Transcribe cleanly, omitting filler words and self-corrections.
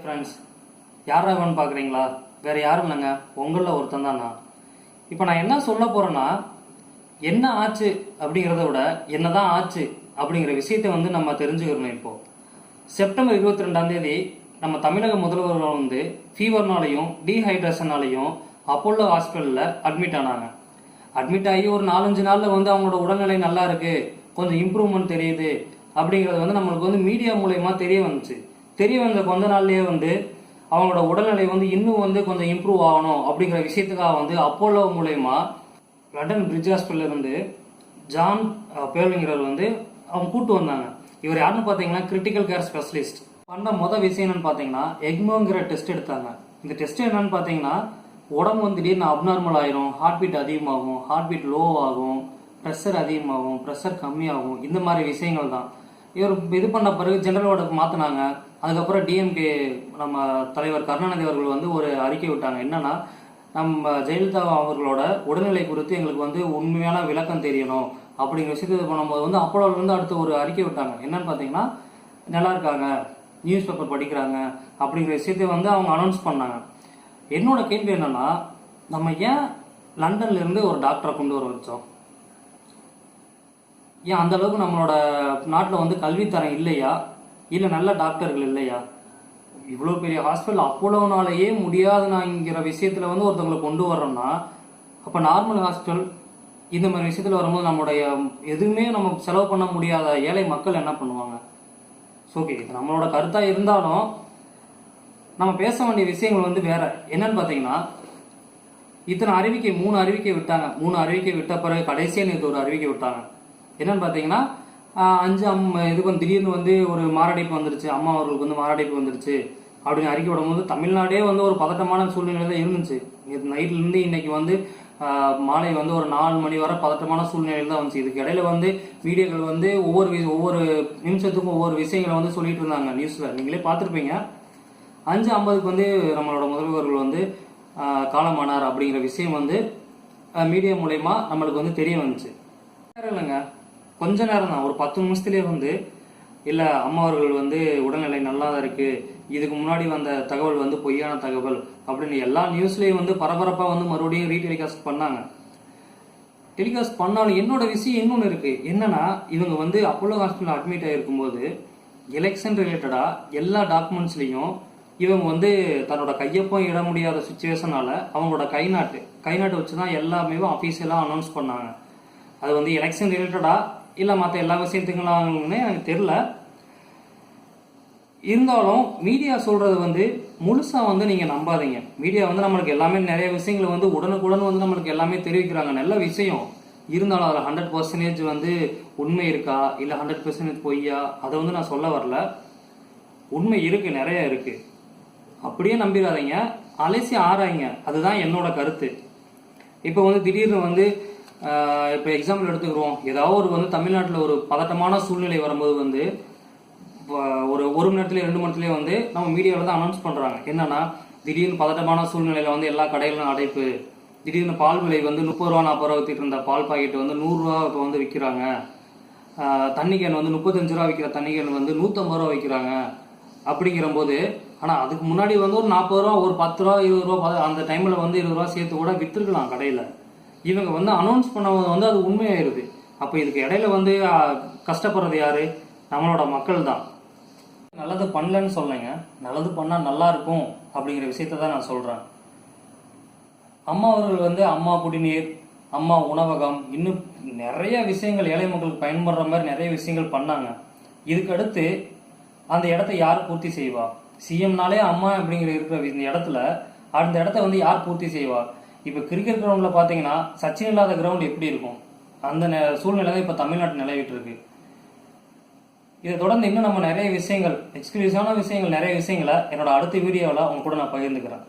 Friends, யாராவன்னு பார்க்குறீங்களா? வேறு யாரும் இல்லைங்க, உங்களில் ஒருத்தன் தான் நான். இப்போ நான் என்ன சொல்ல போகிறேன்னா, என்ன ஆச்சு அப்படிங்கிறத விட என்ன தான் ஆச்சு அப்படிங்கிற விஷயத்தை நம்ம தெரிஞ்சுக்கிறோம். இப்போது செப்டம்பர் 22 நம்ம தமிழக முதல்வர் ஃபீவர்னாலையும் டீஹைட்ரேஷனாலையும் அப்போலோ ஹாஸ்பிட்டலில் அட்மிட் ஆனாங்க. அட்மிட் ஆகி ஒரு 4-5 நாளில் அவங்களோட உடல்நிலை நல்லா இருக்குது, கொஞ்சம் இம்ப்ரூவ்மெண்ட் தெரியுது அப்படிங்கிறது நம்மளுக்கு மீடியா மூலயமா தெரிய வந்துச்சு. தெரிய வந்த கொஞ்ச நாள்லயே அவங்களோட உடல்நிலை இன்னும் கொஞ்சம் இம்ப்ரூவ் ஆகணும் அப்படிங்கிற விஷயத்துக்காக அப்போலோ மூலயமா லண்டன் பிரிட்ஜ் ஹாஸ்பிட்டல் இருந்து ஜான் பேர்லிங்கிறவர் அவங்க கூட்டு வந்தாங்க. இவர் யாருன்னு பார்த்தீங்கன்னா கிரிட்டிக்கல் கேர் ஸ்பெஷலிஸ்ட். பண்ண விஷயம் என்னன்னு பார்த்தீங்கன்னா எக்மோங்கிற டெஸ்ட் எடுத்தாங்க. இந்த டெஸ்ட் என்னன்னு பார்த்தீங்கன்னா உடம்பு திடீர்னு அப்நார்மல் ஆயிரும், ஹார்ட் பீட் அதிகமாகும், ஹார்ட் பீட் லோ ஆகும், ப்ரெஷர் அதிகமாகும், ப்ரெஷர் கம்மியாகும். இந்த மாதிரி விஷயங்கள் தான் இவர் இது பண்ண பிறகு ஜெனரல் வார்டுக்கு மாற்றினாங்க. அதுக்கப்புறம் டிஎம்கே நம்ம தலைவர் கருணாநிதி அவர்கள் ஒரு அறிக்கை விட்டாங்க. என்னன்னா, நம்ம ஜெயலலிதா அவர்களோட உடல்நிலை குறித்து எங்களுக்கு உண்மையான விளக்கம் தெரியணும் அப்படிங்கிற விஷயத்தை இது பண்ணும்போது அப்போலோலேருந்து அடுத்த ஒரு அறிக்கை விட்டாங்க. என்னன்னு பார்த்தீங்கன்னா, நல்லா இருக்காங்க, நியூஸ் பேப்பர் படிக்கிறாங்க அப்படிங்கிற விஷயத்தை அவங்க அனௌன்ஸ் பண்ணாங்க. என்னோட கேள்வி என்னன்னா, நம்ம ஏன் லண்டன்ல இருந்து ஒரு டாக்டரை கொண்டு வர வச்சோம்? ஏன் அந்த அளவுக்கு நம்மளோட நாட்டில் கல்வித்தரம் இல்லையா, இல்லை நல்ல டாக்டர்கள் இல்லையா? இவ்வளோ பெரிய ஹாஸ்பிட்டல் அப்போலோனாலேயே முடியாதுங்கிற விஷயத்தில் ஒருத்தவங்களை கொண்டு வர்றோம்னா, அப்போ நார்மல் ஹாஸ்பிட்டல் இந்த மாதிரி விஷயத்தில் வரும்போது நம்மளுடைய எதுவுமே நம்ம செலவு பண்ண முடியாத ஏழை மக்கள் என்ன பண்ணுவாங்க? ஓகே, இது நம்மளோட கருத்தாக இருந்தாலும் நம்ம பேச வேண்டிய விஷயங்கள் வேற. என்னன்னு பார்த்தீங்கன்னா, இத்தனை அறிவிக்கை 3 அறிவிக்கை விட்டாங்க. 3 அறிவிக்கை விட்ட பிறகு கடைசியாக நேற்று ஒரு அறிவிக்கை விட்டாங்க. என்னன்னு பார்த்தீங்கன்னா, 5 திடீர்னு ஒரு மாரடைப்பு வந்துருச்சு, அம்மா அவர்களுக்கு மாரடைப்பு வந்துருச்சு அப்படின்னு அறிக்கை விடும்போது தமிழ்நாடே ஒரு பதட்டமான சூழ்நிலை தான் இருந்துச்சு. நேற்று நைட்லேருந்து இன்னைக்கு மாலை ஒரு 4 மணி வரை பதட்டமான சூழ்நிலையில் தான் வந்துச்சு. இதுக்கு இடையில மீடியாக்கள் ஒவ்வொரு நிமிஷத்துக்கும் ஒவ்வொரு விஷயங்களை சொல்லிட்டு இருந்தாங்க. நியூஸில் நீங்களே பார்த்துருப்பீங்க. 5:50க்கு நம்மளோட முதல்வர்கள் காலமானார் அப்படிங்கிற விஷயம் மீடியா மூலயமா நம்மளுக்கு தெரிய வந்துச்சு. இல்லைங்க, கொஞ்ச நேரம் தான், ஒரு 10 நிமிஷத்துலேயே இல்லை அம்மா அவர்கள் உடல்நிலை நல்லா தான் இருக்கு, இதுக்கு முன்னாடி வந்த தகவல் பொய்யான தகவல் அப்படின்னு எல்லா நியூஸ்லேயும் பரபரப்பாக மறுபடியும் ரீடெலிகாஸ்ட் பண்ணாங்க. டெலிகாஸ்ட் பண்ணாலும் என்னோட விஷயம் இன்னொன்று இருக்கு. என்னன்னா, இவங்க அப்போலோ ஹாஸ்பிட்டல் அட்மிட் ஆகிருக்கும்போது எலெக்ஷன் ரிலேட்டடா எல்லா டாக்குமெண்ட்ஸ்லையும் இவங்க தன்னோட கையொப்பம் இட முடியாத சுச்சுவேஷனால அவங்களோட கைநாட்டு வச்சு தான் எல்லாமே அஃபீஷியலாக அனௌன்ஸ் பண்ணாங்க. அது எலெக்ஷன் ரிலேட்டடா இல்லை மற்ற எல்லா விஷயத்துக்குன்னு எனக்கு தெரியல. இருந்தாலும் மீடியா சொல்றது முழுசா நீங்கள் நம்பாதீங்க. மீடியா நம்மளுக்கு எல்லாமே நிறைய விஷயங்களை உடனுக்குடன் நம்மளுக்கு எல்லாமே தெரிவிக்கிறாங்க, நல்ல விஷயம். இருந்தாலும் அதில் 100% உண்மை இருக்கா இல்லை 100% பொய்யா, அதை நான் சொல்ல வரல. உண்மை இருக்கு, நிறைய இருக்கு. அப்படியே நம்பிடாதீங்க, அலசி ஆராய்ங்க. அதுதான் என்னோட கருத்து. இப்போ திடீர்னு இப்போ எக்ஸாம்பிள் எடுத்துக்கிறோம். ஏதாவது ஒரு தமிழ்நாட்டில் ஒரு பதட்டமான சூழ்நிலை வரும்போது ஒரு 1 மணி நேரத்துலேயே 2 மணி நேரத்துலேயே நம்ம மீடியாவில் தான் அனௌன்ஸ் பண்ணுறாங்க. என்னன்னா, திடீர்னு பதட்டமான சூழ்நிலையில் எல்லா கடையிலும் அடைப்பு, திடீர்னு பால் விலை 30 ரூபா 40 ரூபா வித்துட்டு இருந்த பால் பாக்கெட் 100 ரூபா இப்போ விற்கிறாங்க. தண்ணி கேன் 35 ரூபா விற்கிற தண்ணி கேன் 150 ரூபா விற்கிறாங்க அப்படிங்கிற போது, ஆனால் அதுக்கு முன்னாடி ஒரு 40 ரூபா, ஒரு 10 ரூபா 20 ரூபா, அந்த டைமில் 20 ரூபா சேர்த்து கூட விற்றுருக்கலாம் கடையில். இவங்க அனௌன்ஸ் பண்ண அது உண்மையாயிருது. அப்போ இதுக்கு இடையில கஷ்டப்படுறது யாரு? நம்மளோட மக்கள் தான். நல்லது பண்ணலன்னு சொல்லுங்க, நல்லது பண்ணால் நல்லா இருக்கும் அப்படிங்கிற விஷயத்த தான் நான் சொல்கிறேன். அம்மா அவர்கள் அம்மா குடிநீர், அம்மா உணவகம், இன்னும் நிறைய விஷயங்கள் ஏழை மக்களுக்கு பயன்படுற மாதிரி நிறைய விஷயங்கள் பண்ணாங்க. இதுக்கு அடுத்து அந்த இடத்த யார் பூர்த்தி செய்வா? சிஎம்னாலே அம்மா அப்படிங்கிற இருக்கிற இந்த இடத்துல அந்த இடத்த யார் பூர்த்தி செய்வா? இப்போ கிரிக்கெட் கிரவுண்டில் பார்த்தீங்கன்னா சச்சின் இல்லாத கிரவுண்ட் எப்படி இருக்கும்? அந்த சூழ்நிலை தான் இப்போ தமிழ்நாட்டு நிலவிட்டு இருக்கு. இதை தொடர்ந்து இன்னும் நம்ம நிறைய விஷயங்கள், எக்ஸ்க்ளூசிவான விஷயங்கள், நிறைய விஷயங்களை என்னோட அடுத்த வீடியோவில் உங்க கூட நான் பகிர்ந்துக்கிறேன்.